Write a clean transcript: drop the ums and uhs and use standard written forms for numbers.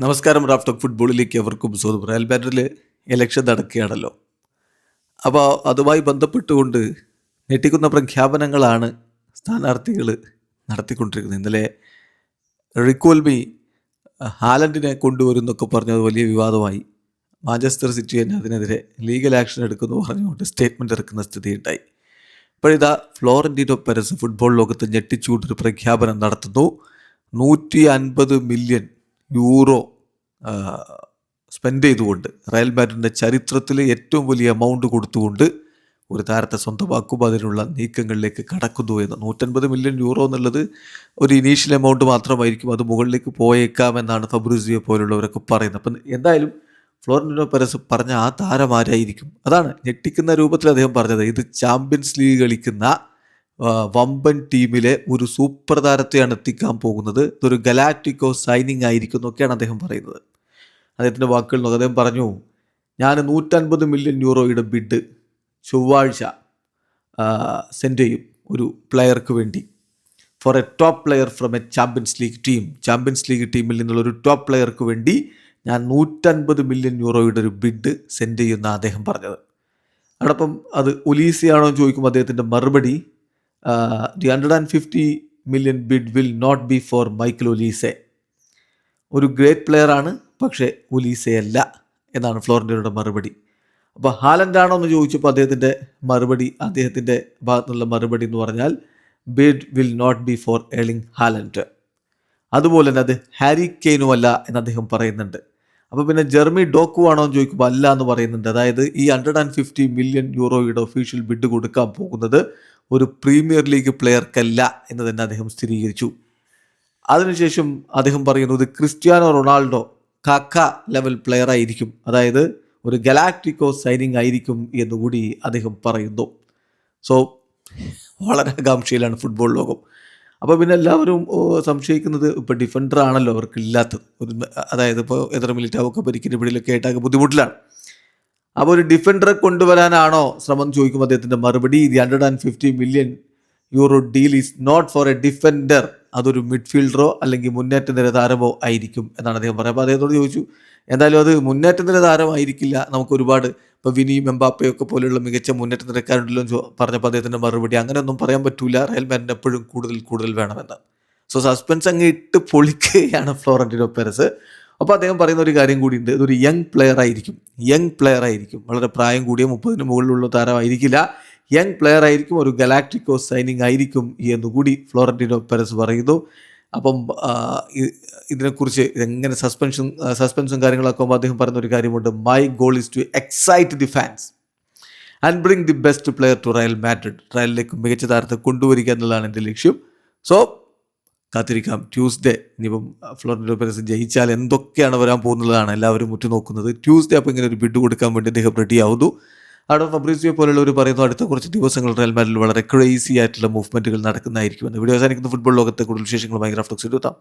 നമസ്കാരം. Raf talk ഫുട്ബോളിലേക്ക് അവർക്കും സ്വാഗതം. റയൽ മാഡ്രിഡിൽ ഇലക്ഷൻ നടക്കുകയാണല്ലോ. അപ്പോൾ അതുമായി ബന്ധപ്പെട്ടുകൊണ്ട് ഞെട്ടിക്കുന്ന പ്രഖ്യാപനങ്ങളാണ് സ്ഥാനാർത്ഥികൾ നടത്തിക്കൊണ്ടിരിക്കുന്നത്. ഇന്നലെ റിക്കോൽമി ഹാലൻഡിനെ കൊണ്ടുവരുന്നൊക്കെ പറഞ്ഞത് വലിയ വിവാദമായി. മാഞ്ചസ്റ്റർ സിറ്റി തന്നെ അതിനെതിരെ ലീഗൽ ആക്ഷൻ എടുക്കുമെന്ന് പറഞ്ഞുകൊണ്ട് സ്റ്റേറ്റ്മെൻറ്റ് ഇറക്കുന്ന സ്ഥിതിയുണ്ടായി. ഇപ്പോഴിതാ ഫ്ലോറന്റീനോ പെരസ് ഫുട്ബോൾ ലോകത്ത് ഞെട്ടിച്ചുകൊണ്ടൊരു പ്രഖ്യാപനം നടത്തുന്നു. 150 മില്യൺ യൂറോ സ്പെൻഡ് ചെയ്തുകൊണ്ട് റയൽ മാഡ്രിഡിൻ്റെ ചരിത്രത്തിൽ ഏറ്റവും വലിയ എമൗണ്ട് കൊടുത്തുകൊണ്ട് ഒരു താരത്തെ സ്വന്തമാക്കും, അതിനുള്ള നീക്കങ്ങളിലേക്ക് കടക്കുന്നു എന്ന്. 150 മില്യൺ യൂറോ എന്നുള്ളത് ഒരു ഇനീഷ്യൽ എമൗണ്ട് മാത്രമായിരിക്കും, അത് മുകളിലേക്ക് പോയേക്കാമെന്നാണ് ഫബ്രിസിയോ പോലുള്ളവരൊക്കെ പറയുന്നത്. അപ്പം എന്തായാലും ഫ്ലോറന്റീനോ പെരസ് പറഞ്ഞ ആ താരം ആരായിരിക്കും? അതാണ് ഞെട്ടിക്കുന്ന രൂപത്തിൽ അദ്ദേഹം പറഞ്ഞത്. ഇത് ചാമ്പ്യൻസ് ലീഗ് കളിക്കുന്ന വമ്പൻ ടീമിലെ ഒരു സൂപ്പർ താരത്തെയാണ് എത്തിക്കാൻ പോകുന്നത്, ഇതൊരു ഗലാക്റ്റിക്കോ സൈനിങ് ആയിരിക്കും എന്നൊക്കെയാണ് അദ്ദേഹം പറയുന്നത്. അദ്ദേഹത്തിൻ്റെ വാക്കുകൾ നോക്കുക. അദ്ദേഹം പറഞ്ഞു, ഞാൻ 150 മില്യൺ യൂറോയുടെ ബിഡ് ചൊവ്വാഴ്ച സെൻഡ് ചെയ്യും ഒരു പ്ലെയർക്ക് വേണ്ടി, for a top player from a Champions League team. Champions League ടീമിൽ നിന്നുള്ള ഒരു ടോപ്പ് പ്ലെയർക്ക് വേണ്ടി ഞാൻ 150 മില്യൺ യൂറോയുടെ ഒരു ബിഡ് സെൻഡ് ചെയ്യുന്ന അദ്ദേഹം പറഞ്ഞത്. അതോടൊപ്പം അത് ഒലീസിയാണോ എന്ന് ചോദിക്കുമ്പോൾ അദ്ദേഹത്തിൻ്റെ മറുപടി, the 150 million bid will not be for Michael Olise. ഒരു ഗ്രേറ്റ് പ്ലെയർ ആണ്, പക്ഷേ ഒലീസെ അല്ല എന്നാണ് ഫ്ലോറന്റീനോയുടെ മറുപടി. അപ്പോൾ ഹാലൻഡ് ആണോ എന്ന് ചോദിച്ചപ്പോൾ അദ്ദേഹത്തിൻ്റെ ഭാഗത്തുനിന്നുള്ള മറുപടി എന്ന് പറഞ്ഞാൽ, bid will not be for Erling Haaland. അതുപോലെ തന്നെ അത് ഹാരി കെയ്നും അല്ല എന്ന് അദ്ദേഹം പറയുന്നുണ്ട്. അപ്പോൾ പിന്നെ ജെർമി ഡോക്കു ആണോ എന്ന് ചോദിക്കുമ്പോൾ അല്ല എന്ന് പറയുന്നുണ്ട്. അതായത് ഈ 150 മില്യൺ യൂറോയുടെ ഒഫീഷ്യൽ ബിഡ് കൊടുക്കാൻ പോകുന്നത് ഒരു പ്രീമിയർ ലീഗ് പ്ലെയർക്കല്ല എന്ന് തന്നെ അദ്ദേഹം സ്ഥിരീകരിച്ചു. അതിനുശേഷം അദ്ദേഹം പറയുന്നത് ക്രിസ്ത്യാനോ റൊണാൾഡോ കാക്ക ലെവൽ പ്ലെയർ ആയിരിക്കും, അതായത് ഒരു ഗലാക്റ്റിക്കോ സൈനിങ് ആയിരിക്കും എന്നുകൂടി അദ്ദേഹം പറയുന്നു. സോ വളരെ ആകാംക്ഷയിലാണ് ഫുട്ബോൾ ലോകം. അപ്പോൾ പിന്നെ എല്ലാവരും സംശയിക്കുന്നത്, ഇപ്പോൾ ഡിഫൻഡർ ആണല്ലോ അവർക്കില്ലാത്തത്, അതായത് ഇപ്പോൾ എത്ര മിലിറ്റാവൊക്കെ പരിക്കിൻ്റെ പിടിയിലൊക്കെ ആയിട്ടൊക്കെ ബുദ്ധിമുട്ടിലാണ്. അപ്പോൾ ഒരു ഡിഫൻഡറെ കൊണ്ടുവരാനാണോ ശ്രമം ചോദിക്കുമ്പോൾ അദ്ദേഹത്തിൻ്റെ മറുപടി, the 150 million euro deal is not for a defender, അതൊരു മിഡ്ഫീൽഡറോ അല്ലെങ്കിൽ മുന്നേറ്റ നിര താരമോ ആയിരിക്കും എന്നാണ് അദ്ദേഹം പറയുക. അപ്പോൾ അദ്ദേഹത്തോട് ചോദിച്ചു, എന്തായാലും അത് മുന്നേറ്റ നിര താരമായിരിക്കില്ല, നമുക്ക് ഒരുപാട് ഇപ്പോൾ വിനിയും എംബാപ്പയൊക്കെ പോലെയുള്ള മികച്ച മുന്നേറ്റ നിരക്കാരുണ്ടല്ലോ എന്ന് പറഞ്ഞപ്പോൾ അദ്ദേഹത്തിൻ്റെ മറുപടി, അങ്ങനെയൊന്നും പറയാൻ പറ്റൂല, റയൽ മാഡ്രിഡിന് എപ്പോഴും കൂടുതൽ വേണമെന്ന്. സോ സസ്പെൻസ് അങ്ങ് ഇട്ട് പൊളിക്കുകയാണ് ഫ്ലോറന്റീനോ പെരസ്. അപ്പോൾ അദ്ദേഹം പറയുന്ന ഒരു കാര്യം കൂടിയുണ്ട്, ഇതൊരു യങ് പ്ലെയർ ആയിരിക്കും, വളരെ പ്രായം കൂടിയ 30-ന് മുകളിലുള്ള താരമായിരിക്കില്ല, യങ് പ്ലെയർ ആയിരിക്കും, ഒരു ഗലാക്റ്റിക്കോ സൈനിങ് ആയിരിക്കും എന്നുകൂടി ഫ്ലോറന്റീനോ പെരസ് പറയുന്നു. അപ്പം ഇതിനെക്കുറിച്ച് എങ്ങനെ സസ്പെൻസും കാര്യങ്ങളൊക്കെ ആകുമ്പോൾ അദ്ദേഹം പറയുന്ന ഒരു കാര്യമുണ്ട്, my goal is to excite the fans and bring the best player to Real Madrid. റയലിലേക്ക് മികച്ച താരത്തെ കൊണ്ടുവരിക എന്നുള്ളതാണ് എൻ്റെ ലക്ഷ്യം. സോ കാത്തിരിക്കാം ട്യൂസ്ഡേ. ഇനിയിപ്പം ഫ്ലോറന്റീനോ പെരസ് ജയിച്ചാൽ എന്തൊക്കെയാണ് വരാൻ പോകുന്നതാണ് എല്ലാവരും ഉറ്റുനോക്കുന്നത്. ട്യൂസ്ഡേ അപ്പോൾ ഇങ്ങനെ ഒരു ബിഡ് കൊടുക്കാൻ വേണ്ടി അദ്ദേഹം റെഡിയാവുന്നു. അവിടെ ഫബ്രിസിയോ പോലുള്ളവർ പറയുന്നു, അടുത്ത കുറച്ച് ദിവസങ്ങൾ റയൽ മാഡ്രിഡിൽ വളരെ ക്രേസി ആയിട്ടുള്ള മൂവ്മെൻറ്റുകൾ നടക്കുന്നതായിരിക്കുമെന്ന്. വീഡിയോ അവസാനിക്കുന്ന ഫുട്ബോൾ ലോകത്തെ കൂടുതൽ വിശേഷങ്ങൾ ഭയങ്കര റാഫ് ടോക്സിൽ എത്താം.